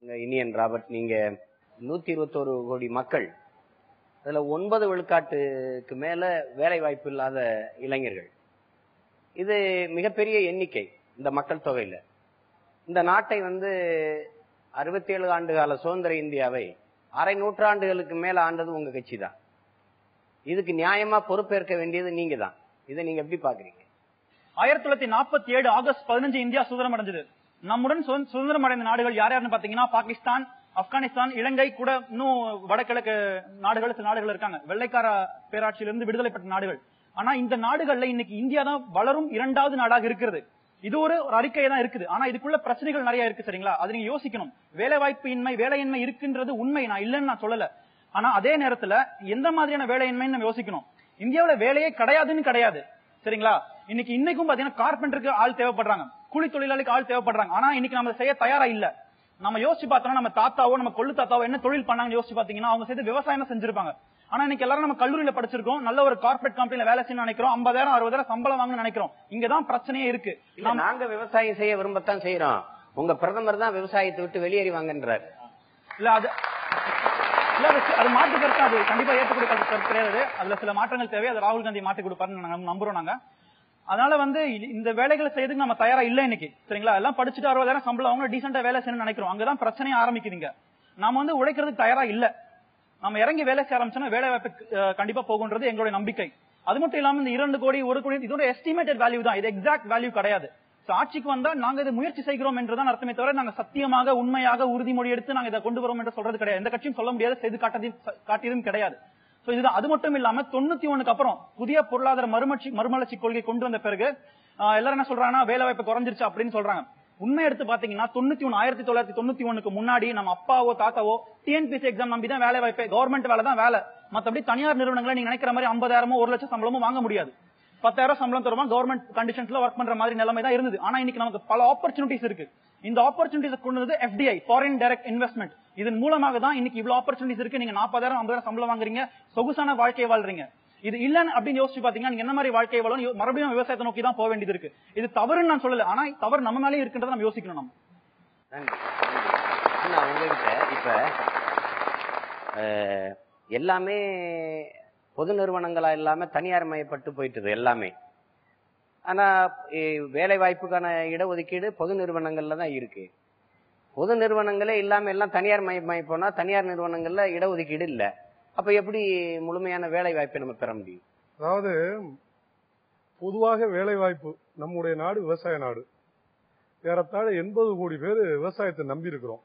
Iniyan Robert, நீங்க 121 கோடி மக்கள், அதுல 9 விழுக்காட்டுக்கு மேல வேலை வாய்ப்பு இல்லாத இளைஞர்கள். இது மிகப்பெரிய எண்ணிக்கை இந்த மக்கள் தொகையில. இந்த நாட்டை 67 ஆண்டு கால சுதந்திர இந்தியாவை அரை நூற்றாண்டுகளுக்கு மேல ஆண்டது உங்க கட்சி தான். இதுக்கு நியாயமா பொறுப்பேற்க வேண்டியது நீங்க தான். இதை நீங்க எப்படி பாக்குறீங்க? 1947 ஆகஸ்ட் 15 இந்தியா சுதந்திரம் அடைஞ்சது. நம்முடன் சுதந்திரம் அடைந்த நாடுகள் யார் யாருன்னு பாத்தீங்கன்னா பாகிஸ்தான், ஆப்கானிஸ்தான், இலங்கை கூட இன்னும் வடகிழக்கு நாடுகள் சில நாடுகள் இருக்காங்க, வெள்ளைக்கார பேராட்சியிலிருந்து விடுதலை பெற்ற நாடுகள். ஆனா இந்த நாடுகள்ல இன்னைக்கு இந்தியா தான் வளரும் 2வது நாடாக இருக்கிறது. இது ஒரு அறிக்கையை தான் இருக்குது. ஆனா இதுக்குள்ள பிரச்சனைகள் நிறைய இருக்கு, சரிங்களா? அது நீங்க யோசிக்கணும். வேலை வாய்ப்பு இன்மை, வேலையின்மை இருக்குன்றது உண்மை, நான் இல்லைன்னு நான் சொல்லல. ஆனா அதே நேரத்துல எந்த மாதிரியான வேலையின்மைன்னு நம்ம யோசிக்கணும். இந்தியாவில வேலையே கிடையாதுன்னு கிடையாது, சரிங்களா? இன்னைக்கும் பாத்தீங்கன்னா கார்பெண்டருக்கு ஆள் தேவைப்படுறாங்க, கூலி தொழிலாளிக்கு ஆள் தேவைப்படுறாங்க. ஆனா இன்னைக்கு நம்ம செய்ய தயாரா இல்ல. நம்ம யோசிச்சு பார்த்தோம்னா நம்ம தாத்தாவோ நம்ம கொள்ளு தாத்தாவோ என்ன தொழில் பண்ணாங்கன்னு யோசிச்சு பாத்தீங்கன்னா அவங்க செய்து விவசாயம் செஞ்சிருப்பாங்க. ஆனா இன்னைக்கு எல்லாரும் நம்ம கல்லூரியில படிச்சிருக்கோம், நல்ல ஒரு கார்பரேட் கம்பெனில வேலை செய்யணும் நினைக்கிறோம், 50,000 60,000 சம்பளம் வாங்க நினைக்கிறோம். இங்கதான் பிரச்சனையே இருக்கு. நாங்க விவசாயம் செய்ய விரும்பத்தான் செய்யறோம். உங்க பிரதமர் தான் விவசாயத்தை விட்டு வெளியேறி வாங்கன்றாரு. இல்ல அது மாற்று கருத்து, அது கண்டிப்பா ஏற்றுக்கூடிய கருத்து கிடையாது. அதுல சில மாற்றங்கள் தேவை. அது ராகுல் காந்தி மாற்றி கொடுப்பாருன்னு நம்புறோம் நாங்க. அதனால இந்த வேலைகளை செய்யறதுக்கு நம்ம தயாரா இல்ல இன்னைக்கு, சரிங்களா? எல்லாம் படிச்சுட்டு 60,000 சம்பளம் அவங்க டீசெண்டா வேலை செய்யணும்னு நினைக்கிறோம். அங்கதான் பிரச்சனையே ஆரம்பிக்குதுங்க. நாம உழைக்கிறதுக்கு தயாரா இல்ல. நம்ம இறங்கி வேலை செய்ய ஆரம்பிச்சோம்னா வேலை வாய்ப்பு கண்டிப்பா போகுன்றது எங்களுடைய நம்பிக்கை. அது மட்டும் இல்லாம இந்த 2 கோடி 1 கோடி இதோட எஸ்டிமேட்டட் வேல்யூ தான், இது எக்ஸாக்ட் வேல்யூ கிடையாது. ஆட்சிக்கு வந்தா நாங்க இதை முயற்சி செய்கிறோம் என்றுதான் அர்த்தமே தவிர நாங்க சத்தியமாக உண்மையாக உறுதிமொழி எடுத்து நாங்க இதை கொண்டு வரோம் என்று சொல்றது கிடையாது. எந்த கட்சியும் சொல்ல முடியாது, செய்து காட்டியதும் கிடையாது. இதுதான். அது மட்டும் இல்லாம 91க்கு அப்புறம் புதிய பொருளாதார மறுமலர்ச்சி கொள்கை கொண்டு வந்த பிறகு எல்லாரும் என்ன சொல்றாங்கன்னா வேலை வாய்ப்பு குறைஞ்சிருச்சு அப்படின்னு சொல்றாங்க. உண்மை எடுத்து பாத்தீங்கன்னா 1991க்கு முன்னாடி நம்ம அப்பாவோ தாத்தாவோ டிஎன்பிசி எக்ஸாம் நம்பி தான் வேலை வாய்ப்பே, கவர்மெண்ட் வேலை தான் வேலை. மத்தபடி தனியார் நிறுவனங்களை நீங்க நினைக்கிற மாதிரி 50,000 1 லட்சம் சம்பளமும் வாங்க முடியாது. 10,000 சம்பளம் தருமா கவர்மெண்ட் கண்டிஷன்ஸ்ல ஒர்க் பண்ற மாதிரி நிலைமை தான் இருந்தது. ஆனா இன்னைக்கு நமக்கு பல ஆப்பர்ச்சுனிட்டிஸ் இருக்கு. இந்த ஆப்பர்ச்சுனிட்டிஸ் கொண்டு வந்து FDI, ஃபாரின் டைரக்ட் இன்வெஸ்ட்மெண்ட். இதன் மூலமாக தான் இன்னைக்கு இவ்வளவு ஆப்பர்ச்சுனிட்டிஸ் இருக்கு. நீங்க 40,000 50,000 சம்பளம் வாங்குறீங்க, சொகுசான வாழ்க்கையை வாழ்றீங்க. இது இல்லன்னு அப்படின்னு யோசிச்சு பாத்தீங்கன்னா நீங்க என்ன மாதிரி வாழ்க்கை வாழும், மறுபடியும் விவசாயத்தை நோக்கி தான் போக வேண்டியது இருக்கு. இது தவறுன்னு நான் சொல்லல, ஆனா தவறு நம்ம மேலே இருக்குன்றத நம்ம யோசிக்கணும். நம்ம உங்ககிட்ட இப்ப எல்லாமே பொது நிறுவனங்களா இல்லாம தனியார் மயப்பட்டு போயிட்டு எல்லாமே. ஆனா வேலை வாய்ப்புக்கான இடஒதுக்கீடு பொது நிறுவனங்கள்ல தான் இருக்கு. பொது நிறுவனங்களே இல்லாம எல்லாம் தனியார் மயமாயி போனா தனியார் நிறுவனங்கள்ல இடஒதுக்கீடு இல்ல. அப்ப எப்படி முழுமையான வேலை வாய்ப்பை நம்ம பெற முடியும்? அதாவது பொதுவாக வேலை வாய்ப்பு, நம்முடைய நாடு விவசாய நாடு. ஏறத்தாழ 80 கோடி பேர் விவசாயத்தை நம்பி இருக்கிறோம்.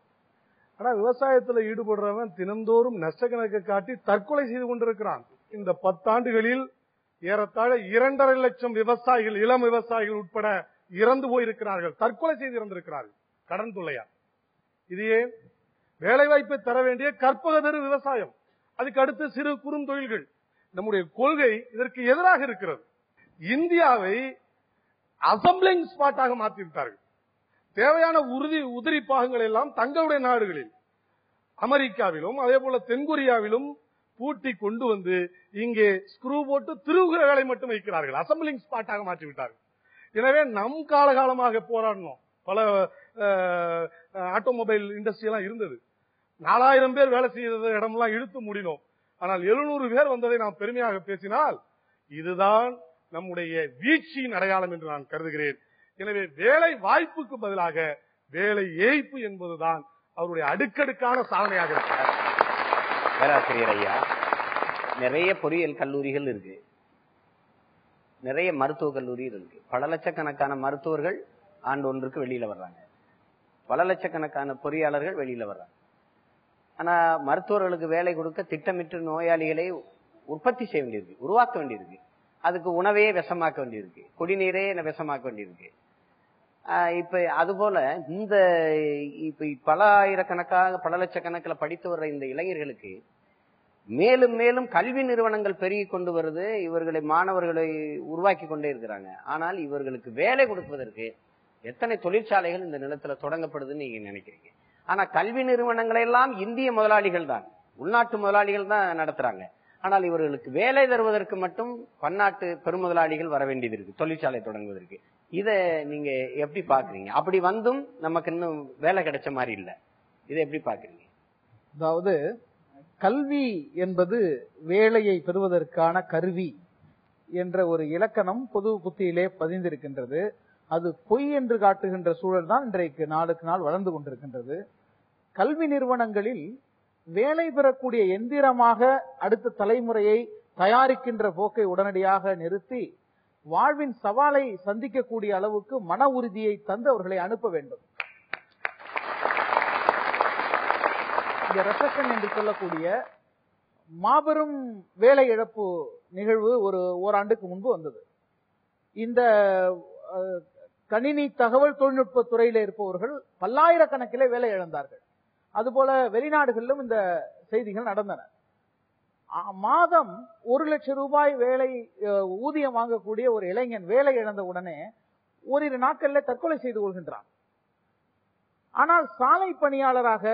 ஆனா விவசாயத்துல ஈடுபடுறவன் தினந்தோறும் நஷ்ட கணக்கை காட்டி தற்கொலை செய்து கொண்டிருக்கிறான். இந்த 10 ஆண்டுகளில் ஏறத்தாழ 2.5 லட்சம் விவசாயிகள், இளம் விவசாயிகள் உட்பட இறந்து போயிருக்கிறார்கள், தற்கொலை செய்து இறந்திருக்கிறார்கள் கடன் தொல்லையா. இதையே வேலை வாய்ப்பை தர வேண்டிய கற்பக தரு விவசாயம், அதுக்கு அடுத்து சிறு குறுந்தொழில்கள். நம்முடைய கொள்கை இதற்கு எதிராக இருக்கிறது. இந்தியாவை அசம்பிளிங் ஸ்பாட்டாக மாற்றிவிட்டார்கள். தேவையான உதிரி பாகங்கள் எல்லாம் தங்களுடைய நாடுகளில், அமெரிக்காவிலும் அதே போல தென்கொரியாவிலும் பூட்டி கொண்டு வந்து இங்கே ஸ்க்ரூ போட்டு திருவுகிற வேலை மட்டும் வைக்கிறார்கள். அசம்பிளிங் ஸ்பாட்டாக மாற்றிவிட்டார்கள். எனவே நம் காலகாலமாக போராடணும். பல ஆட்டோமொபைல் இண்டஸ்ட்ரி எல்லாம் இருந்தது. 4000 பேர் வேலை செய்த இடமெல்லாம் இழுத்து மூடினோம். ஆனால் 700 பேர் வந்ததை நாம் பெருமையாக பேசினால் இதுதான் நம்முடைய வீழ்ச்சியின் அடையாளம் என்று நான் கருதுகிறேன். எனவே வேலை வாய்ப்புக்கு பதிலாக வேலை ஏய்ப்பு என்பதுதான் அவருடைய அடுக்கடுக்கான சாதனையாக இருக்கிறார். பேராசிரியர் ஐயா, நிறைய பொறியியல் கல்லூரிகள் இருக்கு, நிறைய மருத்துவக் கல்லூரிகள் இருக்கு. பல லட்சக்கணக்கான மருத்துவர்கள் ஆண்டு ஒன்றுக்கு வெளியில வர்றாங்க, பல லட்சக்கணக்கான பொறியாளர்கள் வெளியில வர்றாங்க. ஆனா மருத்துவர்களுக்கு வேலை கொடுக்க திட்டமிட்டு நோயாளிகளை உற்பத்தி செய்ய வேண்டியிருக்கு, உருவாக்க வேண்டியிருக்கு. அதுக்கு உணவையே விஷமாக்க வேண்டியிருக்கு, குடிநீரே விஷமாக்க வேண்டியிருக்கு. இப்ப அதுபோல இப்ப பல ஆயிரக்கணக்காக பல லட்சக்கணக்கில் படித்து வர்ற இந்த இளைஞர்களுக்கு மேலும் மேலும் கல்வி நிறுவனங்கள் பெருகி கொண்டு வருது, இவர்களை மாணவர்களை உருவாக்கி கொண்டே இருக்கிறாங்க. ஆனால் இவர்களுக்கு வேலை கொடுப்பதற்கு எத்தனை தொழிற்சாலைகள் இந்த நிலத்துல தொடங்கப்படுதுன்னு நீங்க நினைக்கிறீங்க? ஆனா கல்வி நிறுவனங்களை எல்லாம் இந்திய முதலாளிகள் தான், உள்நாட்டு முதலாளிகள் தான் நடத்துறாங்க. ஆனால் இவர்களுக்கு வேலை தருவதற்கு மட்டும் பன்னாட்டு பெருமுதலாளிகள் வர வேண்டியது இருக்கு தொழிற்சாலை தொடங்குவதற்கு. இத நீங்க எப்படி பாக்குறீங்க? அப்படி வந்தும் நமக்கு இன்னும் வேலை கிடைச்ச மாதிரி இல்ல. இதை எப்படி பாக்குறீங்க? அதாவது கல்வி என்பது வேலையை பெறுவதற்கான கருவி என்ற ஒரு இலக்கணம் பொது புத்தியிலே பதிந்திருக்கின்றது. அது பொய் என்று காட்டுகின்ற சூழல் தான் இன்றைக்கு நாளுக்கு நாள் வளர்ந்து கொண்டிருக்கின்றது. கல்வி நிறுவனங்களில் வேலை பெறக்கூடிய எந்திரமாக அடுத்த தலைமுறையை தயாரிக்கின்ற போக்கை உடனடியாக நிறுத்தி வாழ்வின் சவாலை சந்திக்கக்கூடிய அளவுக்கு மன உறுதியை தந்து அவர்களை அனுப்ப வேண்டும். இந்த ரெசெஷன் என்று சொல்லக்கூடிய மாபெரும் வேலை இழப்பு நிகழ்வு ஓராண்டுக்கு முன்பு வந்தது. இந்த கணினி தகவல் தொழில்நுட்ப துறையில இருப்பவர்கள் பல்லாயிரக்கணக்கிலே வேலை இழந்தார்கள். அதுபோல வெளிநாடுகளிலும் இந்த செய்திகள் நடந்தன. மாதம் 1 லட்சம் ரூபாய் வேலை ஊதியம் வாங்கக்கூடிய ஒரு இளைஞன் வேலை இழந்த உடனே ஓரிரு நாட்கள்ல தற்கொலை செய்து கொள்கின்றான். ஆனால் சாலை பணியாளராக,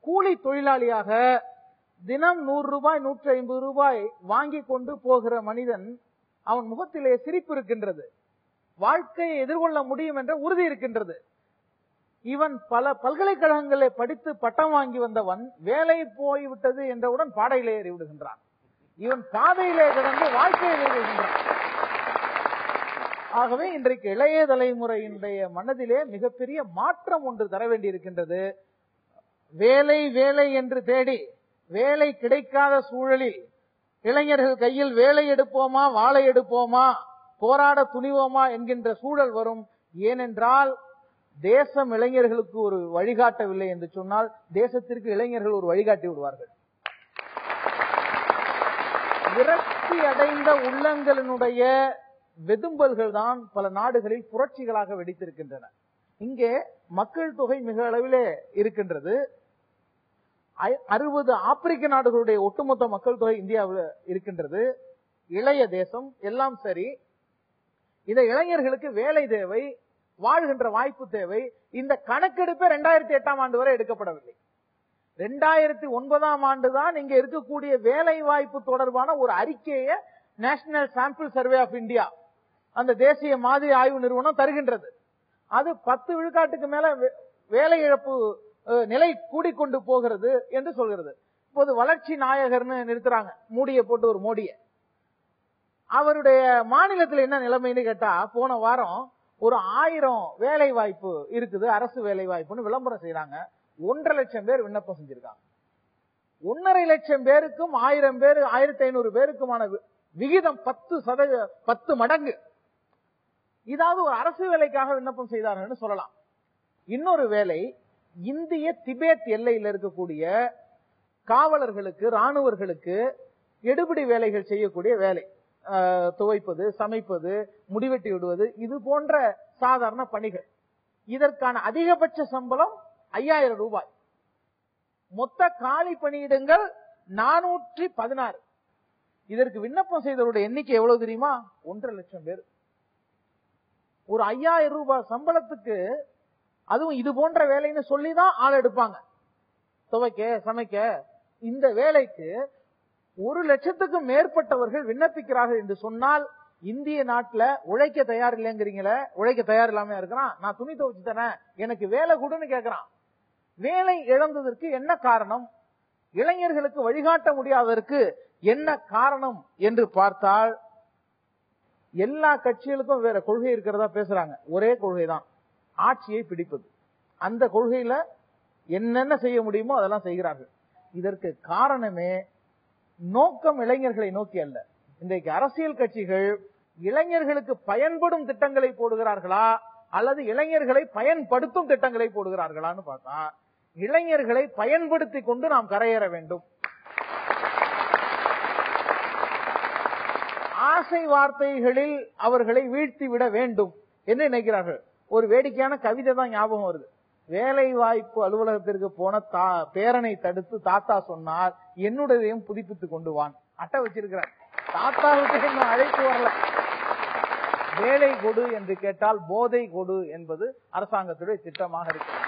கூலி தொழிலாளியாக தினம் 100 ரூபாய் 150 ரூபாய் வாங்கி கொண்டு போகிற மனிதன், அவன் முகத்திலே சிரிப்பு இருக்கின்றது, வாழ்க்கையை எதிர்கொள்ள முடியும் என்ற உறுதி இருக்கின்றது. இவன் பல பல்கலைக்கழகங்களில் படித்து பட்டம் வாங்கி வந்தவன் வேலை போய்விட்டது என்றவுடன் பாடையிலே ஏறி விடுகின்றான். இவன் பாதையிலே கிடந்து வாழ்க்கையை எதிர்கொள்கின்றான். ஆகவே இன்றைக்கு இளைய தலைமுறையினுடைய மனதிலே மிகப்பெரிய மாற்றம் ஒன்று தர வேண்டியிருக்கின்றது. வேலை வேலை என்று தேடி வேலை கிடைக்காத சூழலில் இளைஞர்கள் கையில் வேலை எடுப்போமா வாழை எடுப்போமா போராட துணிவோமா என்கின்ற சூழல் வரும். ஏனென்றால் தேசம் இளைஞர்களுக்கு ஒரு வழிகாட்டவில்லை என்று சொன்னால் தேசத்திற்கு இளைஞர்கள் ஒரு வழிகாட்டி விடுவார்கள். விரக்தி அடைந்த உள்ளங்களினுடைய வெதும்பல்கள் தான் பல நாடுகளில் புரட்சிகளாக வெடித்திருக்கின்றன. இங்கே மக்கள் தொகை மிக அளவிலே இருக்கின்றது. 60 ஆப்பிரிக்க நாடுகளுடைய ஒட்டுமொத்த மக்கள் தொகை இந்தியாவில் இருக்கின்றது. இளைய தேசம் எல்லாம் சரி. இந்த இளைஞர்களுக்கு வேலை தேவை, வாழ்கின்ற வாய்ப்பு தேவை. இந்த கணக்கெடுப்பே 2008ஆம் ஆண்டு வரை எடுக்கப்படவில்லை. 2009ஆம் ஆண்டு தான் இங்க இருக்கக்கூடிய வேலை வாய்ப்பு தொடர்பான ஒரு அறிக்கையை national sample survey of India, அந்த தேசிய மாதிரி ஆய்வு நிறுவனம் தருகின்றது. அது 10 விழுக்காட்டுக்கு மேல வேலை இழப்பு நிலை கூடிக்கொண்டு போகிறது என்று சொல்கிறது. இப்போது வளர்ச்சி நாயகர்னு நிறுத்துறாங்க, மூடியை போட்டு ஒரு மோடிய. அவருடைய மாநிலத்தில் என்ன நிலைமைன்னு கேட்டா, போன வாரம் ஒரு 1000 வேலை வாய்ப்பு இருக்குது, அரசு வேலை வாய்ப்புன்னு விளம்பரம் செய்யறாங்க. 1.5 லட்சம் பேர் விண்ணப்பம் செஞ்சிருக்காங்க. 1.5 லட்சம் பேருக்கும் 1000 பேர் 1500 பேருக்குமான விகிதம் 10 மடங்கு. இதாவது ஒரு அரசு வேலைக்காக விண்ணப்பம் செய்தார்கள் சொல்லலாம். இன்னொரு வேலை, இந்திய திபேத் எல்லையில் இருக்கக்கூடிய காவலர்களுக்கு, ராணுவர்களுக்கு எடுபிடி வேலைகள் செய்யக்கூடிய வேலை, துவைப்பது, சமைப்பது, முடிவெட்டி விடுவது, இது போன்ற சாதாரண பணிகள். இதற்கான அதிகபட்ச சம்பளம் 5000 ரூபாய். மொத்த காலி பணியிடங்கள் 416. இதற்கு விண்ணப்பம் செய்தவருடைய எண்ணிக்கை எவ்வளவு தெரியுமா? 1.5 லட்சம் பேர். ஒரு 5000 ரூபாய் சம்பளத்துக்கு, அதுவும் இது போன்ற வேலைன்னு சொல்லிதான் ஆள் எடுப்பாங்க. துவைக்க, சமைக்க. இந்த வேலைக்கு 1 லட்சத்துக்கும் மேற்பட்டவர்கள் விண்ணப்பிக்கிறார்கள் என்று சொன்னால், இந்திய நாட்டில் உழைக்க தயார் இல்லைங்கிறீங்களே, உழைக்க தயார் இல்லாம இருக்கிறான். நான் துணி துவைச்சு தரேன், எனக்கு வேலை கொடுன்னு கேட்கிறான். வேலை இழந்ததற்கு என்ன காரணம்? இளைஞர்களுக்கு வழிகாட்ட முடியாததற்கு என்ன காரணம் என்று பார்த்தால், எல்லா கட்சிகளுக்கும் வேற கொள்கை இருக்கிறதா பேசுறாங்க. ஒரே கொள்கை தான், ஆட்சியை பிடிப்பது. அந்த கொள்கையில என்னென்ன செய்ய முடியுமோ அதெல்லாம் செய்கிறார்கள். இதற்கு காரணமே நோக்கம் இளைஞர்களை நோக்கி அல்ல. இன்றைக்கு அரசியல் கட்சிகள் இளைஞர்களுக்கு பயன்படும் திட்டங்களை போடுகிறார்களா அல்லது இளைஞர்களை பயன்படுத்தும் திட்டங்களை போடுகிறார்களான்னு பார்த்தா, இளைஞர்களை பயன்படுத்தி கொண்டு நாம் கரையேற வேண்டும். ஆசை வார்த்தைகளில் அவர்களை வீழ்த்தி விட வேண்டும் என்று நினைக்கிறார்கள். ஒரு வேடிக்கையான கவிதை தான் ஞாபகம் வருது. வேலை வாய்ப்பு அலுவலகத்திற்கு போன பேரனை தடுத்து தாத்தா சொன்னார், என்னுடையதையும் புதுப்பித்துக் கொண்டு வான். அட்டை வச்சிருக்கிறார். தாத்தாவுக்கு இன்னும் அழைப்பு வரல. வேலை கொடு என்று கேட்டால் போதை கொடு என்பது அரசாங்கத்துடைய திட்டமாக இருக்கிறது.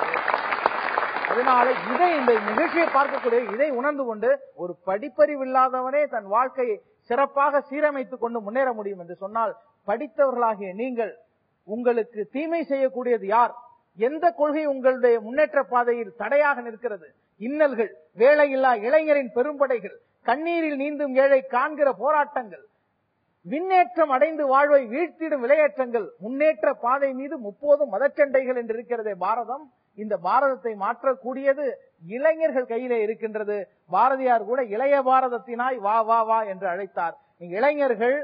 அதனால இந்த நிகழ்ச்சியை பார்க்கக்கூடிய இதை உணர்ந்து கொண்டு, ஒரு படிப்பறிவில்லாதவனே தன் வாழ்க்கையை சிறப்பாக சீரமைத்துக் கொண்டு முன்னேற முடியும் என்று சொன்னால், படித்தவர்களாகிய நீங்கள் உங்களுக்கு தீமை செய்யக்கூடியது யார், எந்த கொள்கை உங்களுடைய முன்னேற்ற பாதையில் தடையாக நிற்கிறது? இன்னல்கள், வேலையில்லா இளைஞரின் பெரும்படைகள், கண்ணீரில் நீந்தும் ஏழை காண்கிற போராட்டங்கள், விண்ணேற்றம் அடைந்து வாழ்வை வீழ்த்திடும் விலையேற்றங்கள், முன்னேற்ற பாதை மீது முப்போதும் மதச்சண்டைகள் என்று இருக்கிறதே பாரதம். இந்த பாரதத்தை மாற்றக்கூடியது இளைஞர்கள் கையிலே இருக்கின்றது. பாரதியார் கூட இளைய பாரதத்தினாய் வா வா வா என்று அழைத்தார். இளைஞர்கள்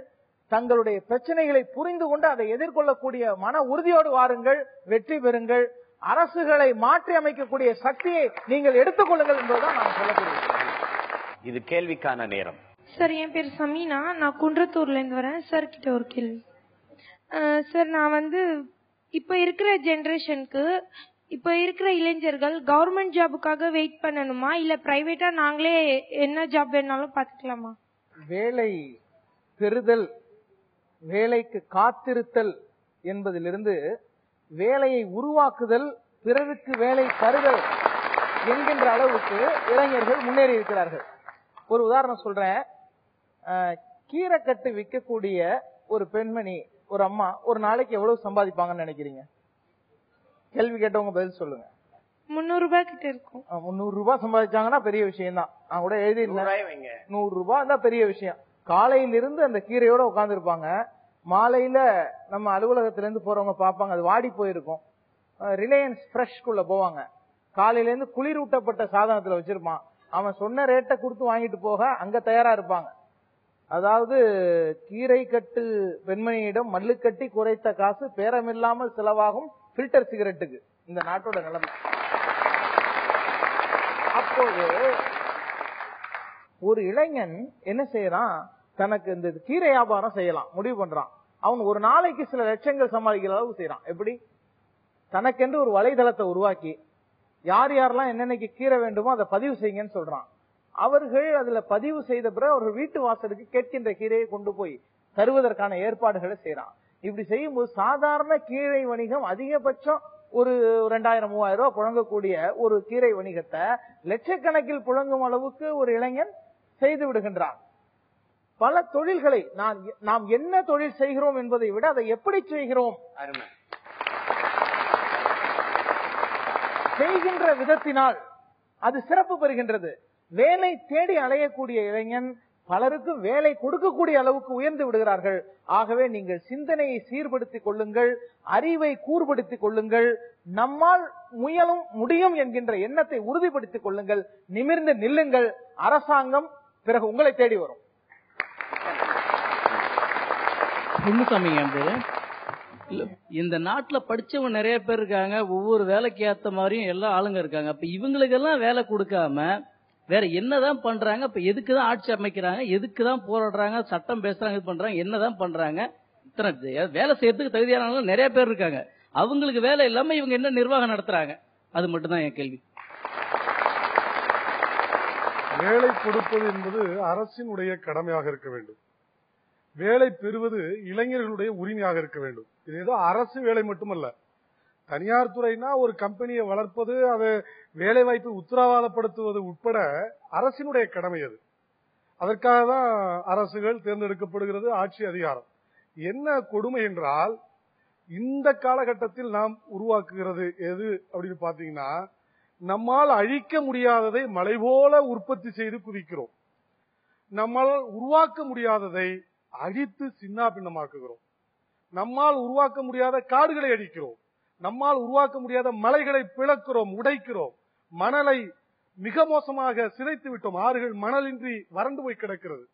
தங்களுடைய பிரச்சனைகளை புரிந்து கொண்டு அதை எதிர்கொள்ளக்கூடிய மன உறுதியோடு வாருங்கள், வெற்றி பெறுங்கள். அரசுகளை மாற்றி அமைக்கக்கூடிய சக்தியை நீங்கள் எடுத்துக் கொள்ளுங்கள் என்பதுதான் நான் சொல்லக்கூடிய. இது கேள்விக்கான நேரம். சார், என் பேர் சமீனா, நான் குன்றத்தூர்ல இருந்து வரேன். சார் கிட்ட ஒரு கேள்வி. சார், நான் இப்ப இருக்கிற ஜெனரேஷனுக்கு, இப்ப இருக்கிற இளைஞர்கள் கவர்மெண்ட் ஜாபுக்காக வெயிட் பண்ணணுமா, இல்ல பிரைவேட்டா நாங்களே என்ன ஜாப் வேணாலும் பாத்துக்கலாமா? வேலை பெறுதல், வேலைக்கு காத்திருத்தல் என்பதிலிருந்து வேலையை உருவாக்குதல், பிறருக்கு வேலை தருதல் என்கின்ற அளவுக்கு இளைஞர்கள் முன்னேறி இருக்கிறார்கள். ஒரு உதாரணம் சொல்றேன். கீரைக்கட்டு விற்கக்கூடிய ஒரு பெண்மணி, ஒரு அம்மா ஒரு நாளைக்கு எவ்வளவு சம்பாதிப்பாங்கன்னு நினைக்கிறீங்க? கேள்வி கேட்டவங்க பதில் சொல்லுங்க. 300 ரூபாய் கிட்ட இருக்கும். 300 ரூபாய் சம்பாதிச்சாங்கன்னா பெரிய விஷயம் தான். நான் கூட எழுதிருந்தேன், 100 ரூபாய் தான் பெரிய விஷயம். காலையிலிருந்து அந்த கீரையோட உட்கார்ந்து இருப்பாங்க. மாலையில நம்ம அலுவலகத்துல இருந்து போறவங்க பார்ப்பாங்க, அது வாடி போயிருக்கும். ரிலையன்ஸ் ஃப்ரெஷ்குள்ள போவாங்க. காலையில இருந்து குளிரூட்டப்பட்ட சாதனத்துல வச்சிருப்பான். அவன் சொன்ன ரேட்டை கொடுத்து வாங்கிட்டு போக அங்க தயாரா இருப்பாங்க. அதாவது கீரை கட்டு பெண்மணியிடம் மல்லுக்கட்டி குறைத்த காசு பேரமில்லாமல் செலவாகும் பில்டர் சிகரெட்டுக்கு இந்த நாட்டோட நிலைமை. அப்போது ஒரு இளைஞன் என்ன செய்யறான்? தனக்கு இந்த கீரை வியாபாரம் செய்யலாம் முடிவு பண்றான். அவன் ஒரு நாளைக்கு சில லட்சங்கள் சம்பாதிக்கிற அளவுக்கு செய்யறான். எப்படி? தனக்கென்று ஒரு வலைதளத்தை உருவாக்கி யார் யாரெல்லாம் என்னென்னைக்கு கீரை வேண்டுமோ அதை பதிவு செய்யுங்கன்னு சொல்றான். அவர்கள் அதுல பதிவு செய்த பிறகு அவர்கள் வீட்டு வாசலுக்கு கேட்கின்ற கீரையை கொண்டு போய் தருவதற்கான ஏற்பாடுகளை செய்யறான். இப்படி செய்யும்போது சாதாரண கீரை வணிகம் அதிகபட்சம் ஒரு 2000-3000 ரூபாய் புழங்கக்கூடிய ஒரு கீரை வணிகத்தை லட்சக்கணக்கில் புழங்கும் அளவுக்கு ஒரு இளைஞன் செய்து விடுகின்றான். பல தொழில்களை நாம் என்ன தொழில் செய்கிறோம் என்பதை விட அதை எப்படி செய்கிறோம், செய்கின்ற விதத்தினால் அது சிறப்பு பெறுகின்றது. வேலை தேடி அலையக்கூடிய இளைஞன் பலருக்கும் வேலை கொடுக்கக்கூடிய அளவுக்கு உயர்ந்து விடுகிறார்கள். ஆகவே நீங்கள் சிந்தனையை சீர்படுத்திக் கொள்ளுங்கள், அறிவை கூர்படுத்திக் கொள்ளுங்கள், நம்மால் முயலும் முடியும் என்கின்ற எண்ணத்தை உறுதிப்படுத்திக் கொள்ளுங்கள், நிமிர்ந்து நில்லுங்கள். அரசாங்கம் பிறகு உங்களை தேடி வரும். இந்த நாட்டுல படிச்சவங்க நிறைய பேர் இருக்காங்க, ஒவ்வொரு வேலைக்கு ஏத்த மாதிரியும் எல்லா ஆளுங்க இருக்காங்க. அப்ப இவங்களுக்கெல்லாம் வேலை கொடுக்காம வேற என்னதான் பண்றாங்க? இப்ப எதுக்குதான் ஆட்சி அமைக்கிறாங்க, எதுக்குதான் போராடுறாங்க, சட்டம் பேசுறாங்க, இது பண்றாங்க, என்னதான் பண்றாங்க? இத்தனை வேலை செய்யறதுக்கு தகுதியான நிறைய பேர் இருக்காங்க. அவங்களுக்கு வேலை இல்லாம இவங்க என்ன நிர்வாகம் நடத்துறாங்க? அது மட்டும் தான் என் கேள்வி. வேலை கொடுப்பது என்பது அரசினுடைய கடமையாக இருக்க வேண்டும். வேலை பெறுவது இளைஞர்களுடைய உரிமையாக இருக்க வேண்டும். இது ஏதோ அரசு வேலை மட்டுமல்ல. தனியார் துறைனா ஒரு கம்பெனியை வளர்ப்பது, அதை வேலை வாய்ப்பை உத்தரவாதப்படுத்துவது உட்பட அரசினுடைய கடமை அது. அதற்காக தான் அரசுகள் தேர்ந்தெடுக்கப்படுகிறது, ஆட்சி அதிகாரம். என்ன கொடுமை என்றால், இந்த காலகட்டத்தில் நாம் உருவாக்குகிறது எது அப்படின்னு பாத்தீங்கன்னா, நம்மால் அழிக்க முடியாததை மலை போல உற்பத்தி செய்து குவிக்கிறோம். நம்மால் உருவாக்க முடியாததை அழித்து சின்ன பின்னமாக்குகிறோம். நம்மால் உருவாக்க முடியாத காடுகளை அழிக்கிறோம். நம்மால் உருவாக்க முடியாத மலைகளை பிளக்கிறோம், உடைக்கிறோம். மணலை மிக மோசமாக சிதைத்து விட்டோம். ஆறுகள் மணலின்றி வறண்டு போய் கிடக்கிறது.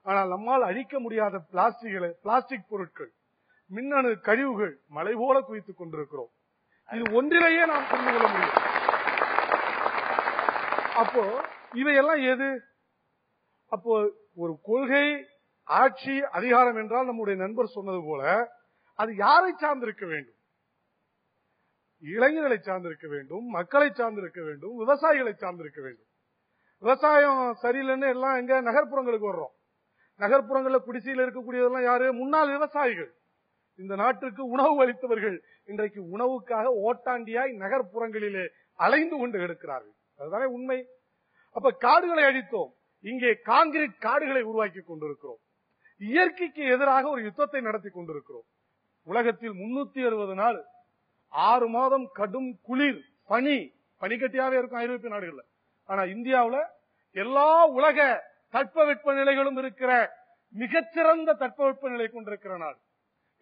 ஆனால் நம்மால் அழிக்க முடியாத பிளாஸ்டிக் பொருட்கள், மின்னணு கழிவுகள் மலை போல குவித்துக் கொண்டிருக்கிறோம். இது ஒன்றிலேயே நாம் புரிந்து கொள்ள முடியும். அப்போ இவையெல்லாம் எது? அப்போ ஒரு கொள்கை, ஆட்சி, அதிகாரம் என்றால் நம்முடைய நண்பர் சொன்னது போல அது யாரை சார்ந்திருக்க வேண்டும்? இளைஞர்களை சார்ந்திருக்க வேண்டும், மக்களை சார்ந்திருக்க வேண்டும், விவசாயிகளை சார்ந்திருக்க வேண்டும். விவசாயம் சரியில்லைன்னு எல்லாம் எங்க நகர்ப்புறங்களுக்கு வர்றோம். நகர்ப்புறங்களில் குடிசையில் இருக்கக்கூடியதெல்லாம் யாரு? முன்னாள் விவசாயிகள். இந்த நாட்டுக்கு உணவு அளித்தவர்கள் இன்றைக்கு உணவுக்காக ஓட்டாண்டியாய் நகர்ப்புறங்களிலே அலைந்து கொண்டு கிடக்கிறார்கள். அதுதானே உண்மை. அப்ப காடுகளை அழித்தோம், இங்கே கான்கிரீட் காடுகளை உருவாக்கி கொண்டிருக்கிறோம். இயற்கைக்கு எதிராக ஒரு யுத்தத்தை நடத்தி கொண்டிருக்கிறோம். உலகத்தில் 360 நாள் 6 மாதம் கடும் குளிர், பனிக்கட்டியாவே இருக்கும் ஐரோப்பிய நாடுகள்ல. ஆனா இந்தியாவுல எல்லா உலக தட்பவெட்ப நிலைகளும் இருக்கிற மிகச்சிறந்த தட்பவெட்ப நிலை கொண்டிருக்கிற நாடு.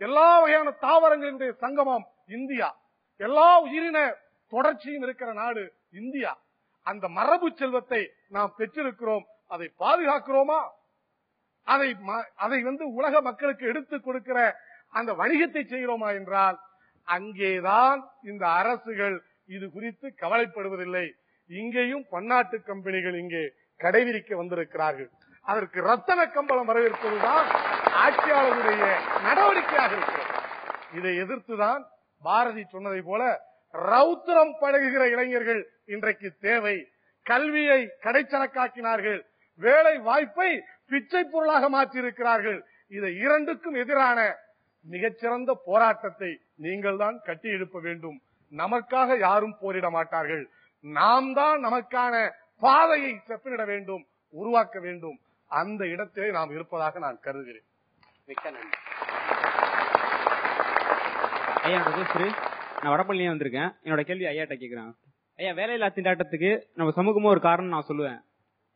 எல்லா வகையான தாவரங்களினுடைய சங்கமம் இந்தியா. எல்லா உயிரின தொடர்ச்சியும் இருக்கிற நாடு இந்தியா. அந்த மரபு செல்வத்தை நாம் பெற்றிருக்கிறோம். அதை பாதுகாக்கிறோமா? அதை உலக மக்களுக்கு எடுத்துக் கொடுக்கிற அந்த வணிகத்தை செய்கிறோமா என்றால் அங்கேதான் இந்த அரசுகள் இது குறித்து கவலைப்படுவதில்லை. இங்கேயும் பன்னாட்டு கம்பெனிகள் இங்கே கடைவிரிக்க வந்திருக்கிறார்கள். அதற்கு ரத்தன கம்பளம் வரவேற்பதுதான் ஆட்சியாளருடைய நடவடிக்கையாக இருக்கிறது. இதை எதிர்த்துதான் பாரதி சொன்னதை போல ரௌத்திரம் பழகுகிற இளைஞர்கள் இன்றைக்கு தேவை. கல்வியை கடைச்சரக்காக்கினார்கள், வேலை வாய்ப்பை பிச்சை பொருளாக மாற்றியிருக்கிறார்கள். இதை இரண்டுக்கும் எதிரான மிகச்சிறந்த போராட்டத்தை நீங்கள் தான் கட்டி எழுப்ப வேண்டும். நமக்காக யாரும் போரிட மாட்டார்கள். நாம் தான் நமக்கான பாதையை செப்பனிட வேண்டும், உருவாக்க வேண்டும். அந்த இடத்திலே நாம் இருப்பதாக நான் கருதுகிறேன். மிக்க நன்றி. ஐயா, நான் வடபள்ளியே வந்திருக்கேன். என்னோட கேள்வி ஐயாட்ட கேட்கிறேன். ஐயா, வேலையில்லா திண்டாட்டத்துக்கு நம்ம சமூகமும் ஒரு காரணம் நான் சொல்லுவேன்.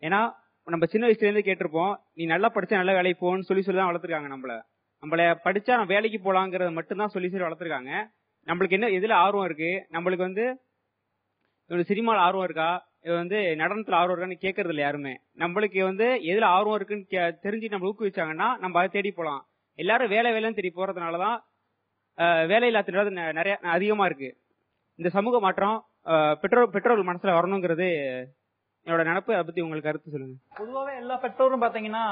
ஏன்னா நம்ம சின்ன வயசுல இருந்து கேட்டிருப்போம், நீ நல்லா படிச்சா நல்ல வேலைக்கு போன்னு சொல்லி தான் வளர்த்துருக்காங்க. நம்மள படிச்சா நம்ம வேலைக்கு போலாங்கிறத மட்டும்தான் சொல்லி வளர்த்துருக்காங்க. நம்மளுக்கு என்ன எதுல ஆர்வம் இருக்கு, நம்மளுக்கு சினிமால ஆர்வம் இருக்கா, நடனத்துல ஆர்வம் இருக்கான்னு கேட்கறது இல்லை யாருமே. நம்மளுக்கு எதுல ஆர்வம் இருக்குன்னு தெரிஞ்சு நம்ம ஊக்குவிச்சாங்கன்னா நம்ம அதை தேடி போலாம். எல்லாரும் வேலைன்னு தேடி போறதுனாலதான் வேலையில்லா திண்டாட்டம் நிறைய அதிகமா இருக்கு. இந்த சமூக மாற்றம் பெற்றோர்கள் மனசுல வரணுங்கிறது என்னோட நினைப்பு. அதை பத்தி உங்களுக்கு கருத்து சொல்லுங்க. பொதுவாவே எல்லா பெற்றோரும் பாத்தீங்கன்னா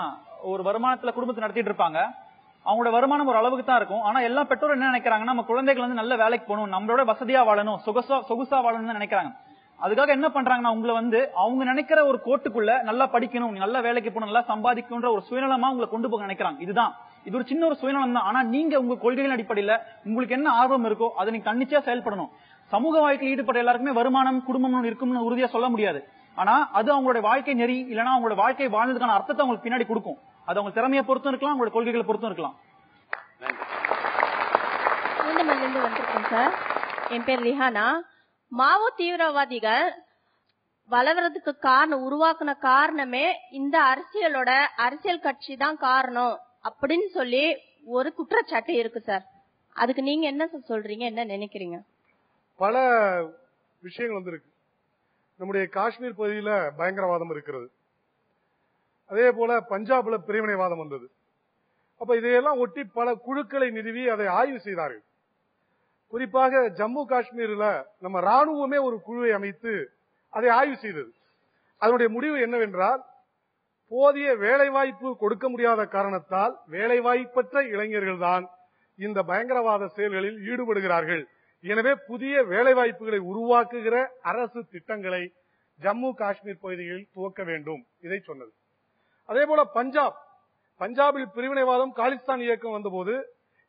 ஒரு வருமானத்துல குடும்பத்தை நடத்திட்டு இருப்பாங்க. அவங்களோட வருமானம் ஒரு அளவுக்கு தான் இருக்கும். ஆனா எல்லா பெற்றோரும் என்ன நினைக்கிறாங்கன்னா, நம்ம குழந்தைகள் நல்ல வேலைக்கு போகணும், நம்மளோட வசதியா வாழணும், சொகுசா வாழணும்னு நினைக்கிறாங்க. அதுக்காக என்ன பண்றாங்கன்னா, உங்களை அவங்க நினைக்கிற ஒரு கோட்டுக்குள்ள நல்லா படிக்கணும், நல்ல வேலைக்கு போகணும், நல்லா சம்பாதிக்கணும்ன்ற ஒரு சுயநலமா உங்களை கொண்டு போக நினைக்கிறாங்க. இது ஒரு சின்ன ஒரு சுயநலம் தான். ஆனா நீங்க உங்க கொள்கைகளின் அடிப்படையில உங்களுக்கு என்ன ஆர்வம் இருக்கோ அதை நீங்க தன்னிச்சையா செயல்படணும். சமூக வாழ்க்கையில் ஈடுபட்ட எல்லாருக்குமே வருமானம் குடும்பம் இருக்கும்னு உறுதியா சொல்ல முடியாது. ஆனா அது அவங்களோட வாழ்க்கை நெறி இல்லைன்னா அவங்களோட வாழ்க்கை வாழ்ந்ததுக்கான அர்த்தத்தை அவங்களுக்கு பின்னாடி கொடுக்கும். அது அவங்க திறமையை பொறுத்தும் இருக்கலாம், அவங்களோட கொள்கைகளை பொறுத்தும் இருக்கலாம். வந்திருக்கேன் சார். என் பேர் லிஹானா. மாவோ தீவிரவாதிகள் வளர்றதுக்கு உருவாக்குன காரணமே இந்த அரசியல் கட்சி தான் காரணம் அப்படின்னு சொல்லி ஒரு குற்றச்சாட்டு இருக்கு சார். அதுக்கு நீங்க என்ன சொல்றீங்க, என்ன நினைக்கிறீங்க? பல விஷயங்கள் வந்திருக்கு. நம்முடைய காஷ்மீர் பகுதியில பயங்கரவாதம் இருக்கிறது. அதே போல பஞ்சாப்ல பிரிவினைவாதம் வந்தது. அப்ப இதையெல்லாம் ஒட்டி பல குழுக்களை நிறுவி அதை ஆய்வு செய்தார்கள். குறிப்பாக ஜம்மு காஷ்மீர்ல நம்ம ராணுவமே ஒரு குழுவை அமைத்து அதை ஆய்வு செய்தது. அதனுடைய முடிவு என்னவென்றால், போதிய வேலைவாய்ப்பு கொடுக்க முடியாத காரணத்தால் வேலைவாய்ப்பற்ற இளைஞர்கள் தான் இந்த பயங்கரவாத செயல்களில் ஈடுபடுகிறார்கள். எனவே புதிய வேலைவாய்ப்புகளை உருவாக்குகிற அரசு திட்டங்களை ஜம்மு காஷ்மீர் பகுதிகளில் துவக்க வேண்டும், இதை சொன்னது. அதே போல பஞ்சாபில் பிரிவினைவாதம் காலிஸ்தான் இயக்கம் வந்தபோது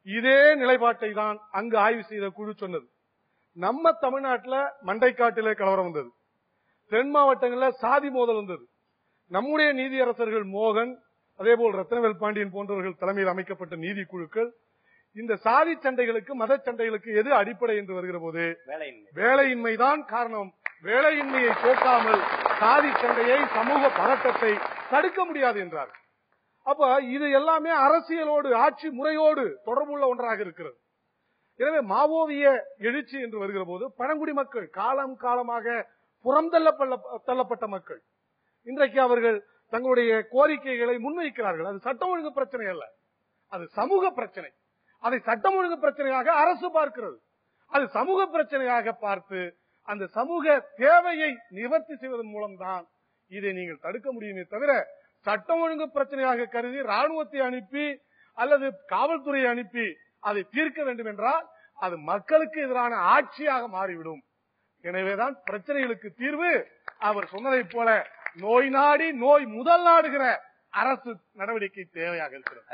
இதே நிலைப்பாட்டை தான் அங்கு ஆய்வு செய்த குழு சொன்னது. நம்ம தமிழ்நாட்டில் மண்டைக்காட்டிலே கலவரம் வந்தது, தென் மாவட்டங்களில் சாதி மோதல் வந்தது. நம்முடைய நீதியரசர்கள் மோகன், அதேபோல் ரத்னவேல் பாண்டியன் போன்றவர்கள் தலைமையில் அமைக்கப்பட்ட நீதி குழுக்கள் இந்த சாதி சண்டைகளுக்கு மத சண்டைகளுக்கு எது அடிப்படை என்று வருகிற போது வேலையின்மைதான் காரணம். வேலையின்மையை போக்காமல் சாதி சண்டையை, சமூக பதட்டத்தை தடுக்க முடியாது என்றார். அப்ப இது எல்லாமே அரசியலோடு, ஆட்சி முறையோடு தொடர்புள்ள ஒன்றாக இருக்கிறது. எனவே மாவோவிய எழுச்சி என்று வருகிற போது பழங்குடி மக்கள் காலம் காலமாக புறம் தள்ளப்பட்ட மக்கள் இன்றைக்கு அவர்கள் தங்களுடைய கோரிக்கைகளை முன்வைக்கிறார்கள். அது சட்டம் ஒழுங்கு பிரச்சனை அல்ல, அது சமூக பிரச்சனை. அதை சட்டம் ஒழுங்கு பிரச்சனையாக அரசு பார்க்கிறது. அது சமூக பிரச்சனையாக பார்த்து அந்த சமூக தேவையை நிவர்த்தி செய்வதன் மூலம்தான் இதை நீங்கள் தடுக்க முடியுமே தவிர, சட்டம் ஒழுங்கு பிரச்சனையாக கருதி ராணுவத்தை அனுப்பி அல்லது காவல்துறையை அனுப்பி அதை தீர்க்க வேண்டும் என்றால் அது மக்களுக்கு எதிரான ஆட்சியாக மாறிவிடும். எனவேதான் பிரச்சனைகளுக்கு தீர்வு அவர் சொன்னதை போல நோய் நாடி நோய் முதல் நாடுகிற அரசு நடவடிக்கை தேவையாக இருக்கிறது.